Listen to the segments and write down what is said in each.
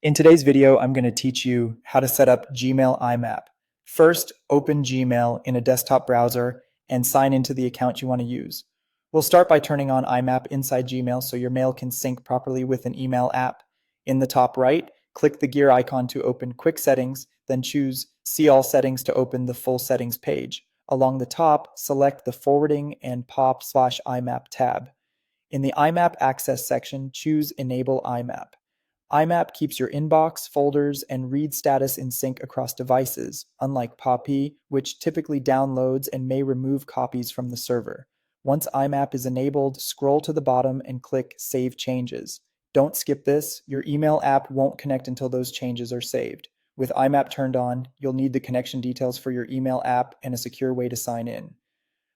In today's video, I'm going to teach you how to set up Gmail IMAP. First, open Gmail in a desktop browser and sign into the account you want to use. We'll start by turning on IMAP inside Gmail so your mail can sync properly with an email app. In the top right, click the gear icon to open Quick Settings, then choose See All Settings to open the full settings page. Along the top, select the Forwarding and POP/IMAP tab. In the IMAP Access section, choose Enable IMAP. IMAP keeps your inbox, folders, and read status in sync across devices, unlike POP, which typically downloads and may remove copies from the server. Once IMAP is enabled, scroll to the bottom and click Save Changes. Don't skip this. Your email app won't connect until those changes are saved. With IMAP turned on, you'll need the connection details for your email app and a secure way to sign in.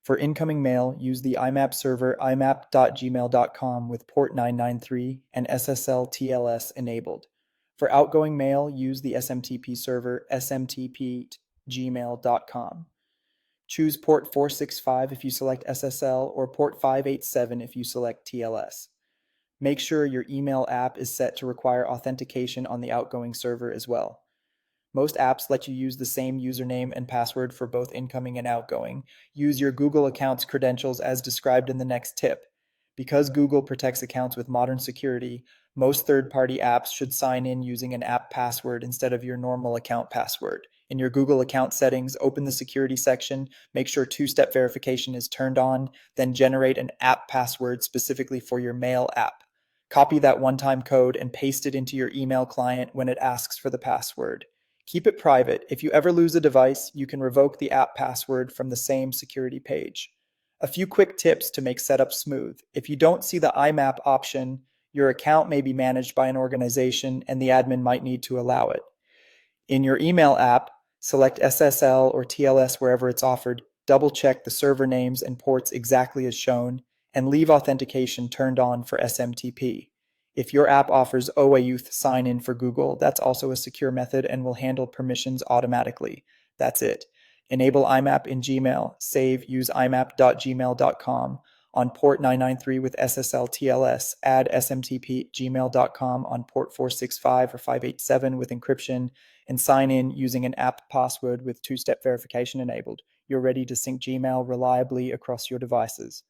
For incoming mail, use the IMAP server imap.gmail.com with port 993 and SSL TLS enabled. For outgoing mail, use the SMTP server smtp@gmail.com. Choose port 465 if you select SSL or port 587 if you select TLS. Make sure your email app is set to require authentication on the outgoing server as well. Most apps let you use the same username and password for both incoming and outgoing. Use your Google account's credentials as described in the next tip. Because Google protects accounts with modern security, most third-party apps should sign in using an app password instead of your normal account password. In your Google account settings, open the security section, make sure two-step verification is turned on, then generate an app password specifically for your Mail app. Copy that one-time code and paste it into your email client when it asks for the password. Keep it private. If you ever lose a device, you can revoke the app password from the same security page. A few quick tips to make setup smooth. If you don't see the IMAP option, your account may be managed by an organization and the admin might need to allow it. In your email app, select SSL or TLS wherever it's offered, double check the server names and ports exactly as shown, and leave authentication turned on for SMTP. If your app offers OAuth sign-in for Google, that's also a secure method and will handle permissions automatically. That's it. Enable IMAP in Gmail. Save, use imap.gmail.com. On port 993 with SSL TLS, add smtp@gmail.com on port 465 or 587 with encryption, and sign in using an app password with two-step verification enabled. You're ready to sync Gmail reliably across your devices.